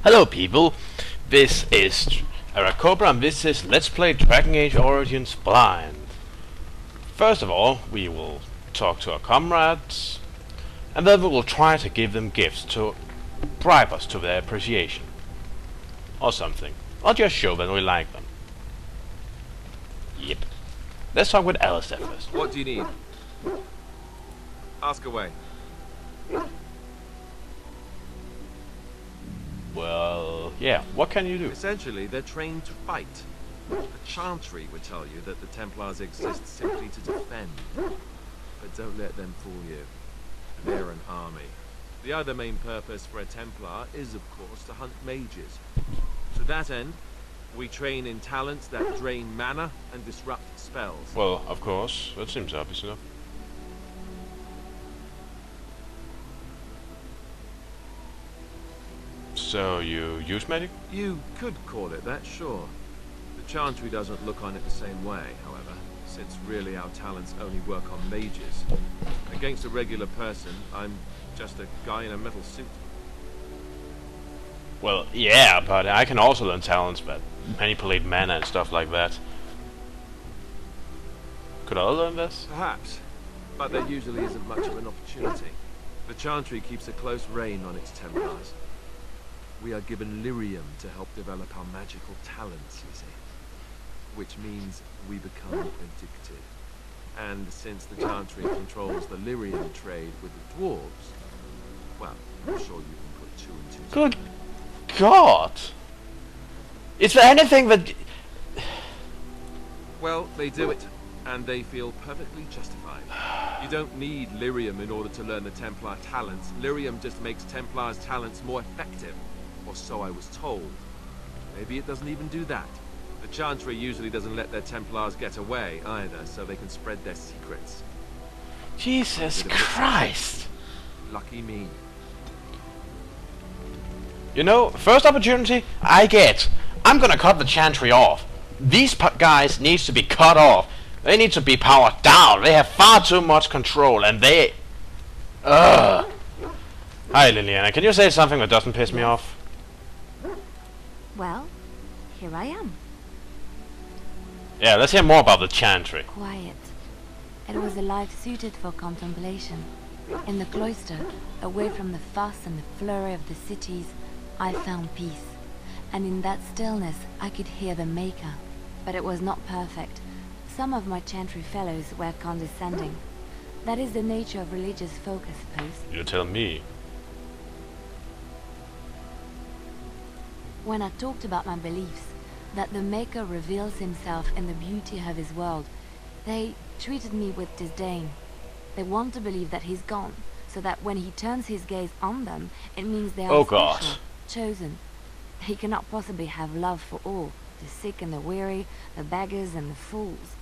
Hello people, this is Cobra and this is Let's Play Dragon Age Origins Blind. First of all, we will talk to our comrades, and then we will try to give them gifts to bribe us to their appreciation. Or something. Or just show them we like them. Yep. Let's talk with Alistair first. What do you need? Ask away. Well, yeah, what can you do? Essentially, they're trained to fight. The Chantry would tell you that the Templars exist simply to defend. But don't let them fool you. They're an army. The other main purpose for a Templar is, of course, to hunt mages. To that end, we train in talents that drain mana and disrupt spells. Well, of course, that seems obvious enough. So, you use magic? You could call it that, sure. The Chantry doesn't look on it the same way, however, since really our talents only work on mages. Against a regular person, I'm just a guy in a metal suit. Well, yeah, but I can also learn talents that manipulate mana and stuff like that. Could I learn this? Perhaps, but there usually isn't much of an opportunity. The Chantry keeps a close rein on its Templars. We are given lyrium to help develop our magical talents, you see. Which means we become addicted. And since the Chantry controls the lyrium trade with the dwarves, well, I'm sure you can put two and two Good together. God! Is there anything that... Well, they do it, and they feel perfectly justified. You don't need lyrium in order to learn the Templar talents. Lyrium just makes Templars' talents more effective. Or so I was told. Maybe it doesn't even do that. The Chantry usually doesn't let their Templars get away either, so they can spread their secrets. Jesus Christ! Lucky me. You know, first opportunity I get, I'm gonna cut the Chantry off. These guys needs to be cut off. They need to be powered down. They have far too much control, and they... Ugh. Hi Liliana, can you say something that doesn't piss me off? Well, here I am. Yeah, let's hear more about the Chantry. Quiet. It was a life suited for contemplation. In the cloister, away from the fuss and the flurry of the cities, I found peace. And in that stillness, I could hear the Maker. But it was not perfect. Some of my Chantry fellows were condescending. That is the nature of religious folk, I suppose. You tell me. When I talked about my beliefs, that the Maker reveals himself in the beauty of his world, they treated me with disdain. They want to believe that he's gone, so that when he turns his gaze on them, it means they are special, chosen. He cannot possibly have love for all, the sick and the weary, the beggars and the fools.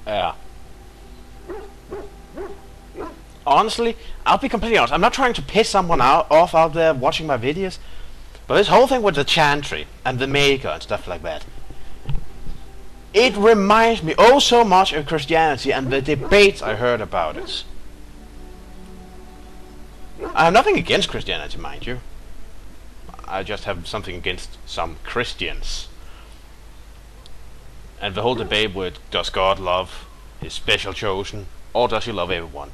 Yeah. Honestly, I'll be completely honest, I'm not trying to piss someone off out there watching my videos, but this whole thing with the Chantry and the Maker and stuff like that, it reminds me oh so much of Christianity and the debates I heard about it. I have nothing against Christianity, mind you. I just have something against some Christians. And the whole debate with, does God love his special chosen, or does he love everyone?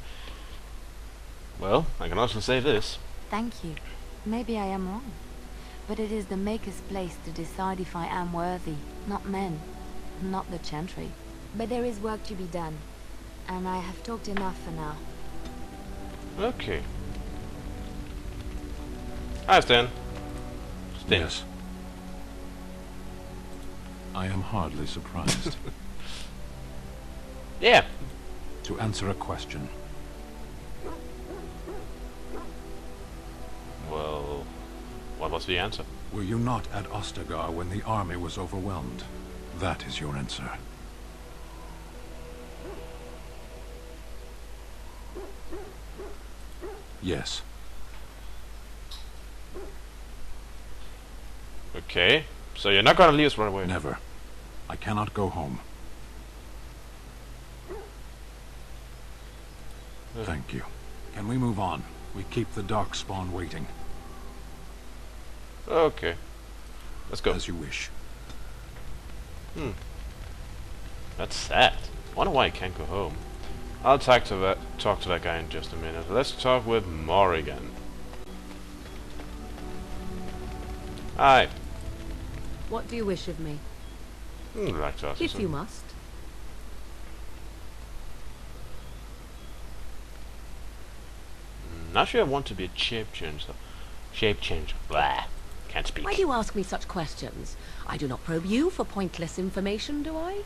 Well, I can also say this. Thank you. Maybe I am wrong. But it is the Maker's place to decide if I am worthy, not men, not the Chantry. But there is work to be done, and I have talked enough for now. Okay. Hi, Stan. Stan. Yes. I am hardly surprised. Yeah. To answer a question, Well, what was the answer? were you not at Ostagar when the army was overwhelmed? That is your answer. Yes. Okay. So you're not gonna leave us right away? Never. I cannot go home. Thank you. Can we move on? We keep the darkspawn waiting. Okay. Let's go. As you wish. That's sad. Wonder why I can't go home. I'll talk to that guy in just a minute. Let's talk with Morrigan. Hi. What do you wish of me? I'd like to ask If something. you must. Not sure I want to be a shape changer. Shape changer. Blah. Can't speak. Why do you ask me such questions? I do not probe you for pointless information, do I?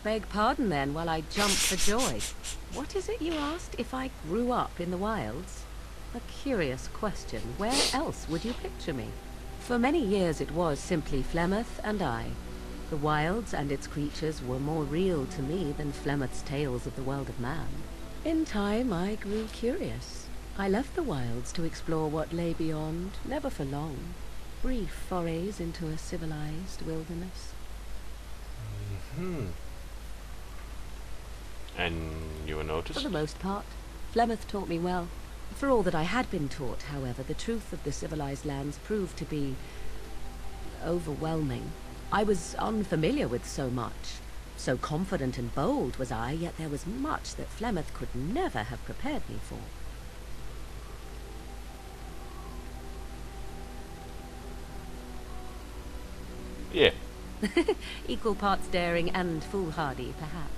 Beg pardon then, while I jump for joy. What is it you asked? If I grew up in the wilds? A curious question. Where else would you picture me? For many years it was simply Flemeth and I. The wilds and its creatures were more real to me than Flemeth's tales of the world of man. In time I grew curious. I left the wilds to explore what lay beyond, never for long. Brief forays into a civilized wilderness. And you were noticed? For the most part, Flemeth taught me well. For all that I had been taught, however, the truth of the civilized lands proved to be overwhelming. I was unfamiliar with so much. So confident and bold was I, yet there was much that Flemeth could never have prepared me for. Yeah. Equal parts daring and foolhardy, perhaps.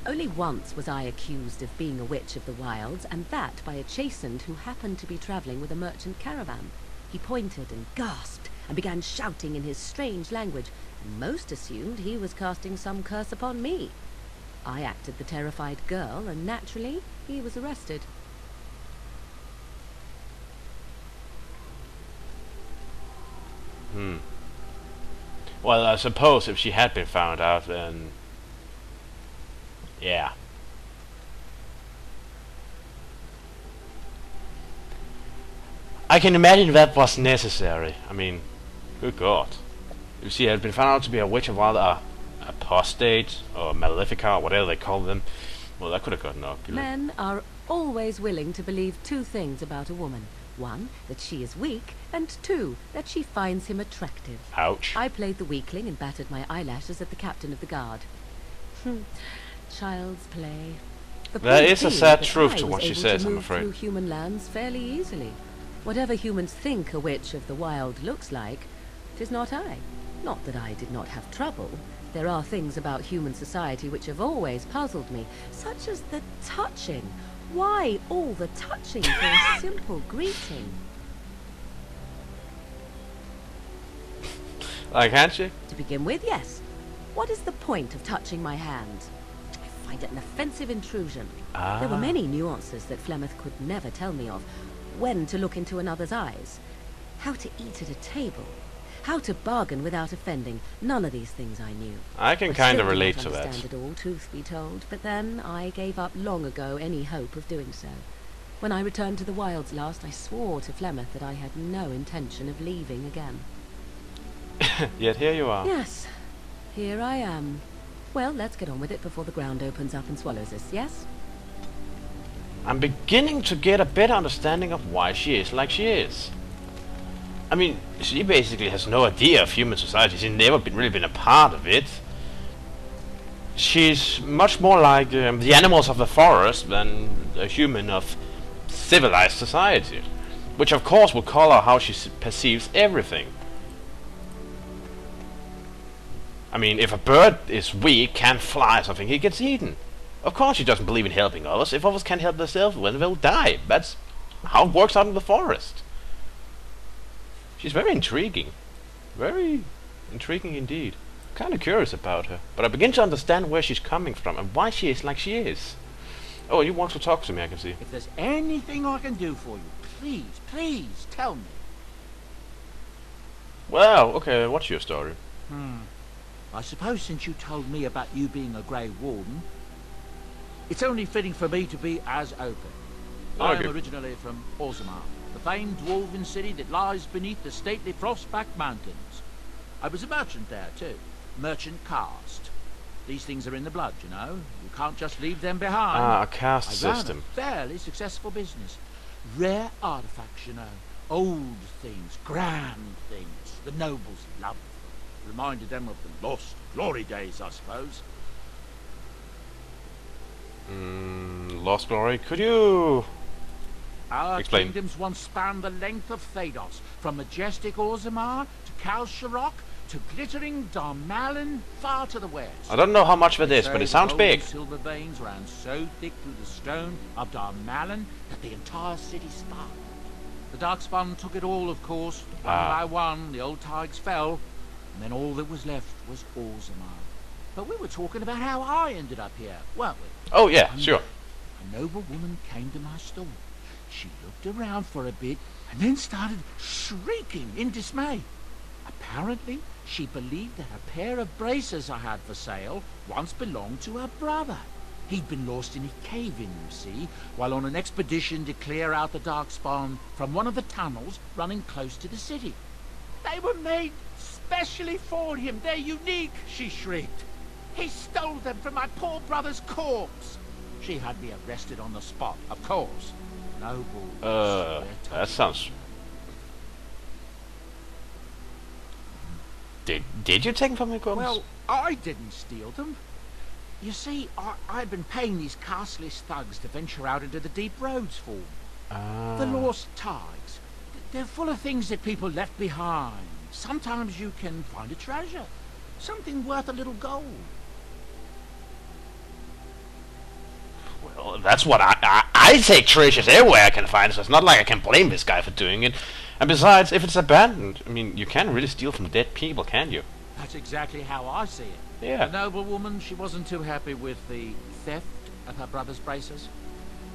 Only once was I accused of being a witch of the wilds, and that by a chastened who happened to be travelling with a merchant caravan. He pointed and gasped, and began shouting in his strange language, and most assumed he was casting some curse upon me. I acted the terrified girl, and naturally, he was arrested. Well, I suppose if she had been found out, then... yeah. I can imagine that was necessary. I mean, good God. If she had been found out to be a witch of wild, apostate, or malefica, or whatever they call them, well, that could have gotten ugly. Men are always willing to believe two things about a woman. One, that she is weak, and two, that she finds him attractive. Ouch. I played the weakling and battered my eyelashes at the captain of the guard. Child's play. The There point is a being sad that truth I to was what she able says, to I'm move afraid. through human lands fairly easily. Whatever humans think a witch of the wild looks like, 'tis not I. Not that I did not have trouble. There are things about human society which have always puzzled me, such as the touching. Why all the touching for a simple greeting? Like handshake? To begin with, yes. What is the point of touching my hand? I find it an offensive intrusion. There were many nuances that Flemeth could never tell me of. When to look into another's eyes. How to eat at a table. How to bargain without offending. None of these things I knew. I can I kind of still do relate not to that. understand it all, truth be told, but then I gave up long ago any hope of doing so. When I returned to the wilds last, I swore to Flemeth that I had no intention of leaving again. Yet here you are. Yes, here I am. Well, let's get on with it before the ground opens up and swallows us, yes? I'm beginning to get a better understanding of why she is like she is. I mean, she basically has no idea of human society. She's never really been a part of it. She's much more like the animals of the forest than a human of civilized society. Which of course will color how she perceives everything. I mean, if a bird is weak, can't fly or something, he gets eaten. Of course she doesn't believe in helping others. If others can't help themselves, well, they'll die. That's how it works out in the forest. She's very intriguing. Very intriguing indeed. Kind of curious about her. But I begin to understand where she's coming from and why she is like she is. Oh, you want to talk to me, I can see. If there's anything I can do for you, please, please tell me. Well, okay, what's your story? I suppose since you told me about you being a Grey Warden, it's only fitting for me to be as open. I Okay. am originally from Orzammar, the famed dwarven city that lies beneath the stately Frostback Mountains. I was a merchant there too. Merchant caste. These things are in the blood, you know. You can't just leave them behind. Ah, a caste I ran system. a fairly successful business. Rare artifacts, you know. Old things, grand things. The nobles loved them. Reminded them of the lost glory days, I suppose. Lost Glory. Could you Our explain? kingdoms once spanned the length of Thados, from majestic Orzammar to Kal Sharok to glittering Darmalin, far to the west. I don't know how much of it is, but it sounds Gold and big. silver veins ran so thick through the stone of Darmalin that the entire city sparkled. The Darkspawn took it all, of course. One by one, the old tides fell, and then all that was left was Orzammar. But we were talking about how I ended up here, weren't we? Oh yeah, sure. A noble woman came to my store. She looked around for a bit and then started shrieking in dismay. Apparently, she believed that a pair of braces I had for sale once belonged to her brother. He'd been lost in a cave-in, you see, while on an expedition to clear out the Darkspawn from one of the tunnels running close to the city. They were made specially for him. They're unique, she shrieked. He stole them from my poor brother's corpse. She had me arrested on the spot, of course. No That sounds... Did you take them from my corpse? Well, I didn't steal them. You see, I'd been paying these castless thugs to venture out into the deep roads for me. The lost tides. They're full of things that people left behind. Sometimes you can find a treasure. Something worth a little gold. Well, that's what I take treasures everywhere I can find, so it's not like I can blame this guy for doing it. And besides, if it's abandoned, I mean, you can't really steal from dead people, can you? That's exactly how I see it. Yeah. The noblewoman, she wasn't too happy with the theft of her brother's braces.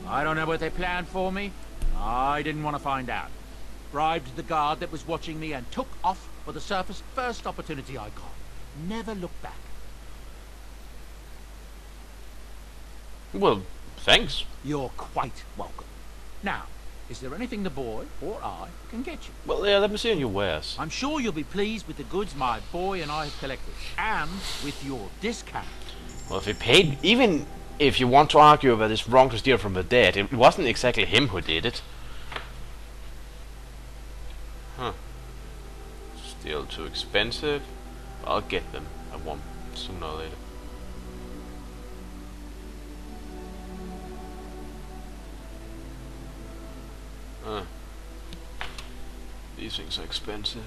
I don't know what they planned for me. I didn't want to find out. Bribed the guard that was watching me and took off for the surface first opportunity I got. Never looked back. Well, thanks. You're quite welcome. Now, is there anything the boy or I can get you? Well, yeah, let me see on your wares. I'm sure you'll be pleased with the goods my boy and I have collected, and with your discount. Well, if he paid, even if you want to argue about it's wrong to steal from the dead, it wasn't exactly him who did it. Huh. Still too expensive. I'll get them. I won't sooner or later. These things are expensive.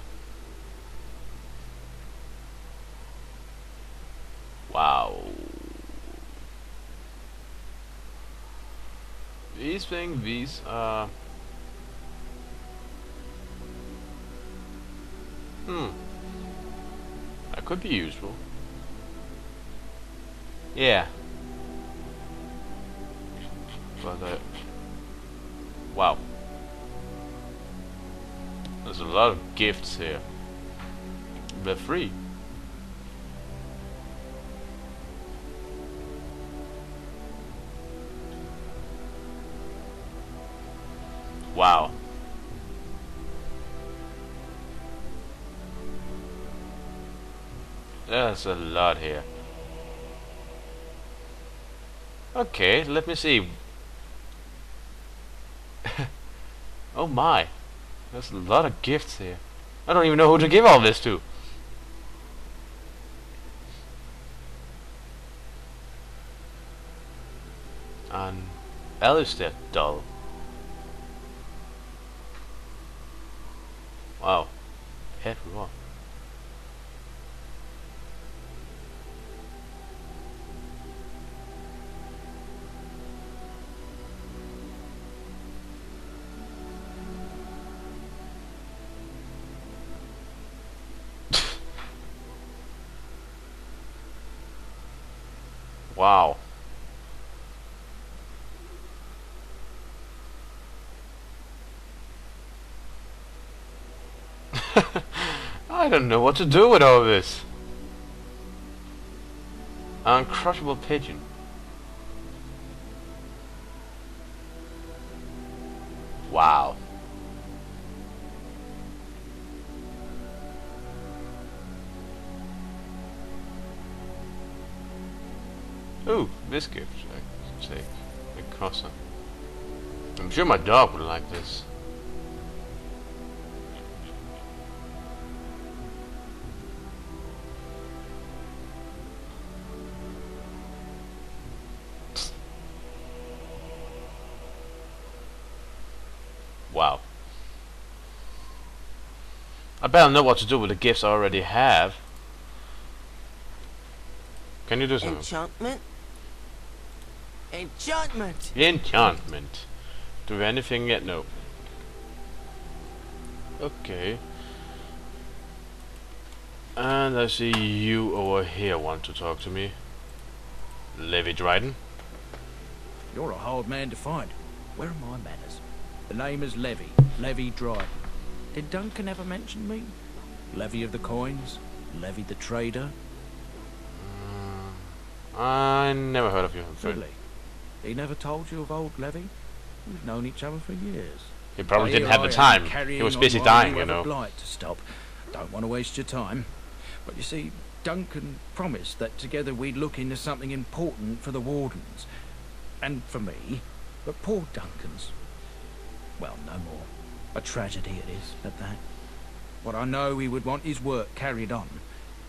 Wow. These are... That could be useful. Yeah. But, wow. There's a lot of gifts here. They're free. Wow. There's a lot here. Okay, let me see. Oh my. There's a lot of gifts here. I don't even know who to give all this to. An Alistair doll. Wow. Head raw. Wow. I don't know what to do with all this. Uncrushable pigeon. Wow. Ooh, this gift, I could take. A crosser. I'm sure my dog would like this. Wow. I better know what to do with the gifts I already have. Can you do something? Enchantment? Enchantment! Enchantment. Do we have anything yet? No. Okay. And I see you over here want to talk to me. Levy Dryden. You're a hard man to find. Where are my manners? The name is Levy Dryden. Did Duncan ever mention me? Levy of the coins? Levy the trader? I never heard of you. Really? He never told you of old Levy? We've known each other for years. He probably Here didn't have the I am, time. He carrying was on busy my dying, new you know. blight to stop. Don't want to waste your time. But you see, Duncan promised that together we'd look into something important for the Wardens. And for me. But poor Duncan's... well, no more. A tragedy it is, at that. But I know he would want his work carried on.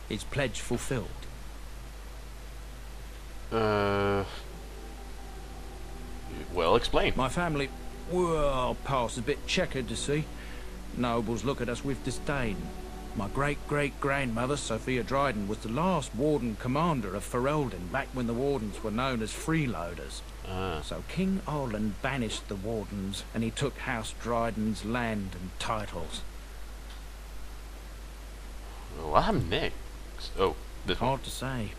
His pledge fulfilled. Well, explain. My family, well, past a bit checkered to see. Nobles look at us with disdain. My great-great-grandmother, Sophia Dryden, was the last Warden commander of Ferelden back when the Wardens were known as freeloaders. So King Orland banished the Wardens, and he took House Dryden's land and titles. What happened next? Oh, this one. Hard to say.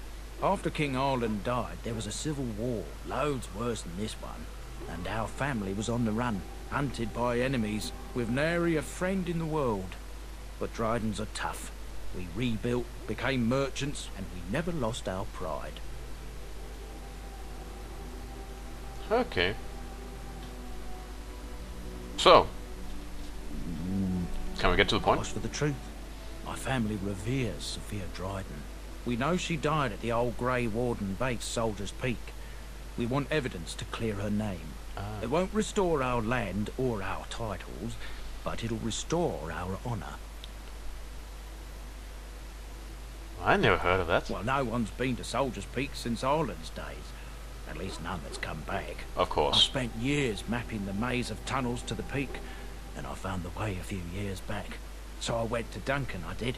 After King Orland died, there was a civil war, loads worse than this one. And our family was on the run, hunted by enemies, with nary a friend in the world. But Drydens are tough. We rebuilt, became merchants, and we never lost our pride. Okay. So, can we get to the point? Ask for the truth. My family reveres Sophia Dryden. We know she died at the old Grey Warden base, Soldier's Peak. We want evidence to clear her name. It won't restore our land or our titles, but it'll restore our honour. I never heard of that. Well, no one's been to Soldier's Peak since Orland's days. At least none that's come back. Of I course. spent years mapping the maze of tunnels to the peak, and I found the way a few years back. So I went to Duncan, I did,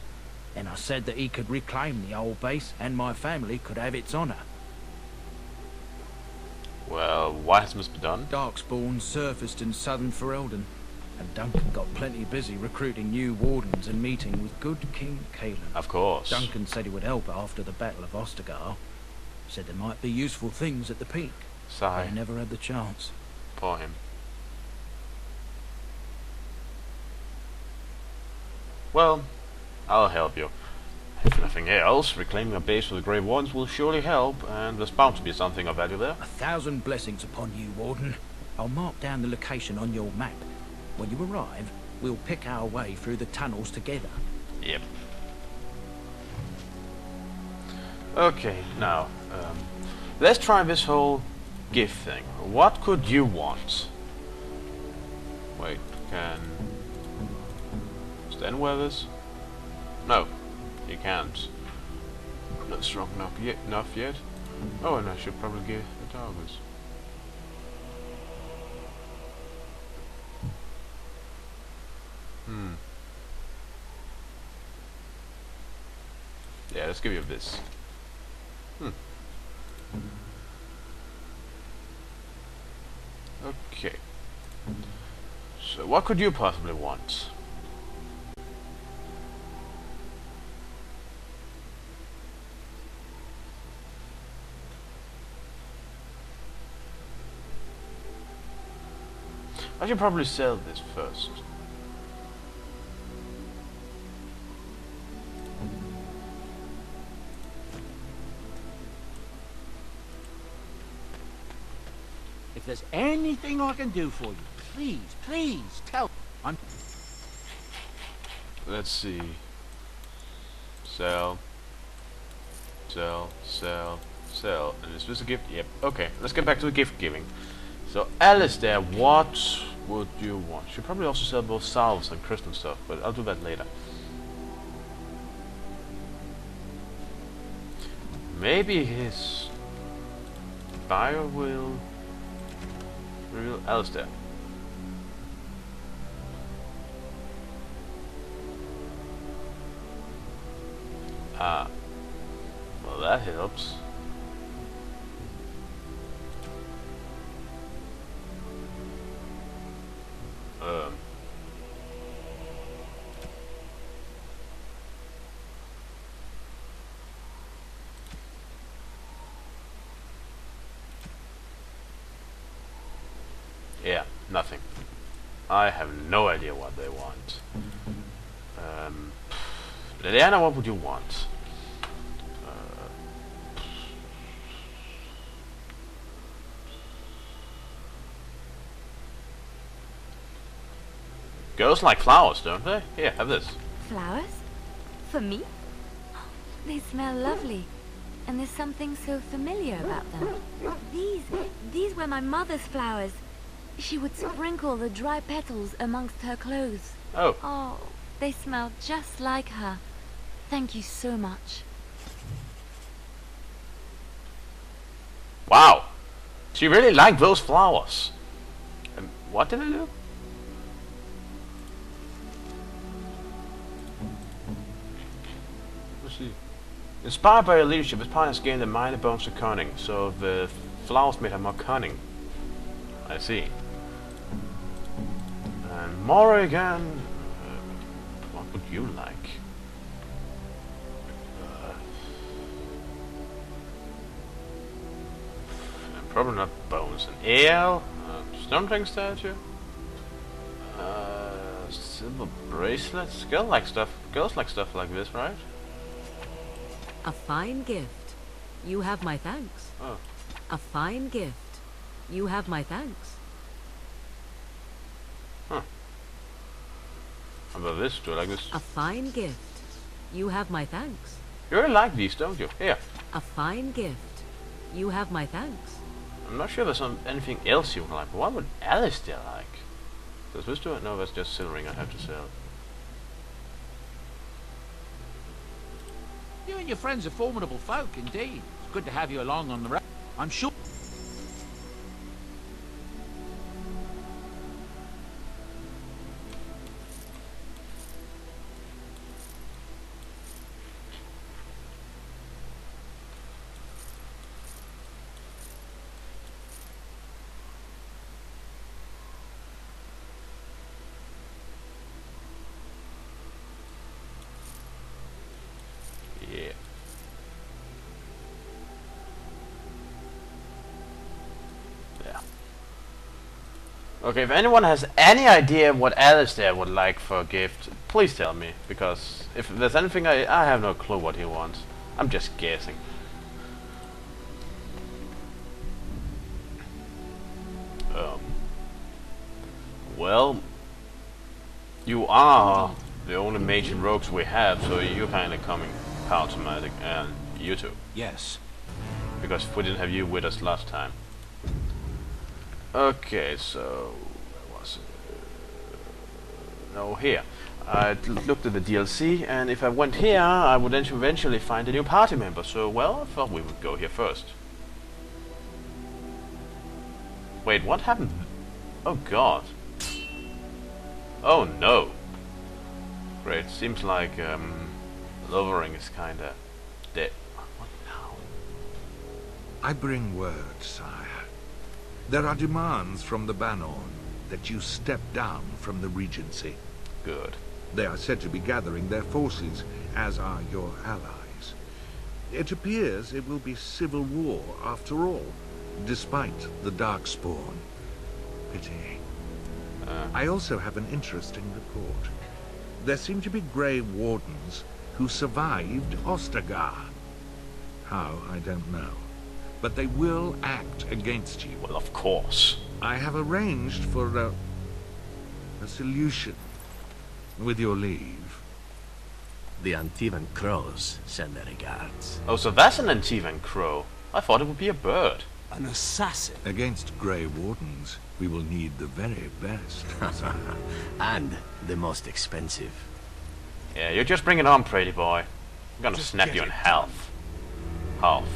and I said that he could reclaim the old base, and my family could have its honour. Well, what must be done? Darkspawn surfaced in southern Ferelden, and Duncan got plenty busy recruiting new Wardens and meeting with good King Caelan. Of course. Duncan said he would help after the Battle of Ostergar. Said there might be useful things at the peak. But Sigh. I never had the chance. Poor him. Well, I'll help you. If nothing else, reclaiming a base for the Grey Wardens will surely help, and there's bound to be something of value there. 1,000 blessings upon you, Warden. I'll mark down the location on your map. When you arrive, we'll pick our way through the tunnels together. Yep. Okay, now, let's try this whole gift thing. What could you want? Wait, can... stand wear this? No, you can't. Not strong enough yet. Oh, and I should probably give the targets. Yeah, let's give you this. Okay. So, what could you possibly want? I should probably sell this first. If there's anything I can do for you, please, please tell. Let's see. Sell. Sell. Sell. Sell. And is this a gift? Yep. Okay, let's get back to the gift giving. So, Alistair, what would you want? Should probably also sell both salves and crystal stuff, but I'll do that later. Maybe his bio will reveal Alistair. Ah, well that helps. Yeah, nothing. I have no idea what they want. Liliana, what would you want? Girls like flowers, don't they? Here, have this. Flowers? For me? They smell lovely. And there's something so familiar about them. These were my mother's flowers. She would sprinkle the dry petals amongst her clothes. Oh. Oh, they smell just like her. Thank you so much. Wow. She really liked those flowers. What did I do? Let's see. Inspired by your leadership, this pawn has gained the minor bonus to cunning, so the flowers made her more cunning. I see. And more again. What would you like? Probably not bones. An ale, stone drink statue, silver bracelets. Girls like stuff like this, right? A fine gift. You have my thanks. Oh. A fine gift. You have my thanks. Huh. How about this? Do you like this? A fine gift. You have my thanks. You really like these, don't you? Here. A fine gift. You have my thanks. I'm not sure there's anything else you would like. What would Alistair like? Does this do it? No, that's just silvering I have to sell. You and your friends are formidable folk, indeed. It's good to have you along on the road. I'm sure... Yeah. Yeah. Okay, if anyone has any idea what Alistair would like for a gift, please tell me, because if there's anything I have no clue what he wants. I'm just guessing. Well, you are the only mage and rogues we have, so you're kind of coming automatic, and you too. Yes. Because we didn't have you with us last time. Okay, so where was it? No, here. I looked at the DLC, and if I went here, I would eventually find a new party member. So, well, I thought we would go here first. Wait, what happened? Oh God. Oh no. Great. Seems like lowering is kinda dead. What now? I bring word, sire. There are demands from the Banon that you step down from the Regency. Good. They are said to be gathering their forces, as are your allies. It appears it will be civil war after all, despite the Darkspawn. Pity. I also have an interesting report. There seem to be Grey Wardens who survived Ostagar. How, I don't know. But they will act against you. Well, of course. I have arranged for a solution. With your leave. The Antivan Crows send their regards. Oh, so that's an Antivan Crow. I thought it would be a bird. An assassin. Against Grey Wardens, we will need the very best. And the most expensive. Yeah, you just bring it on, pretty boy. I'm gonna Just snap get you in it half. Half.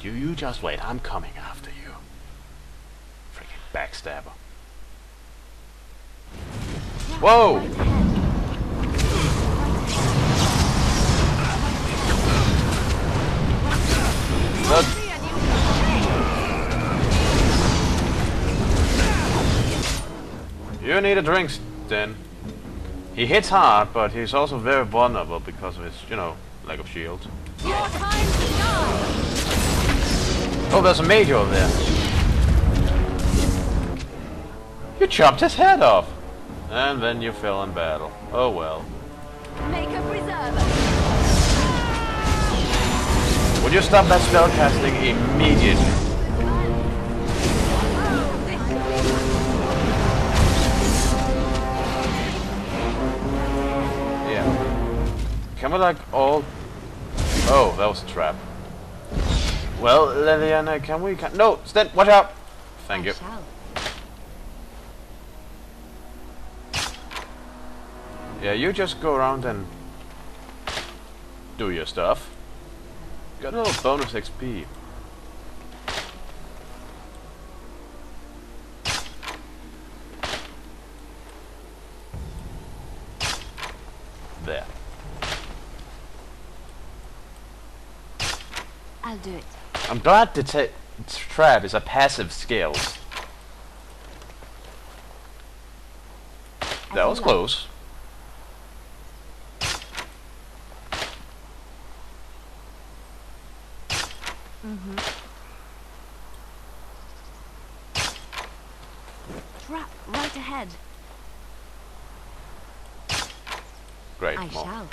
You just wait, I'm coming after you. Freaking backstabber. Whoa! You need a drink, then. He hits hard, but he's also very vulnerable because of his, you know, lack of shield. Oh, there's a mage over there. You chopped his head off. And then you fell in battle. Oh well. Make a preserve. Would you stop that spell casting immediately? Yeah. Can we like all... Oh, that was a trap. Well, Liliana, can we... No! Stand! Watch out! Thank you. Yeah, you just go around and do your stuff. Got a little bonus XP. There. I'll do it. I'm glad the trap is a passive skill. That was close. Trap right ahead. Great. I More. shall.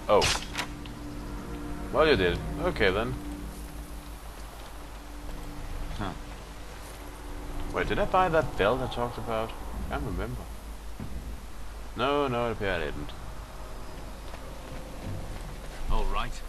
Oh. Well, you did. Okay, then. Huh. Wait, did I buy that belt I talked about? I can't remember. No, it appeared I didn't. All right.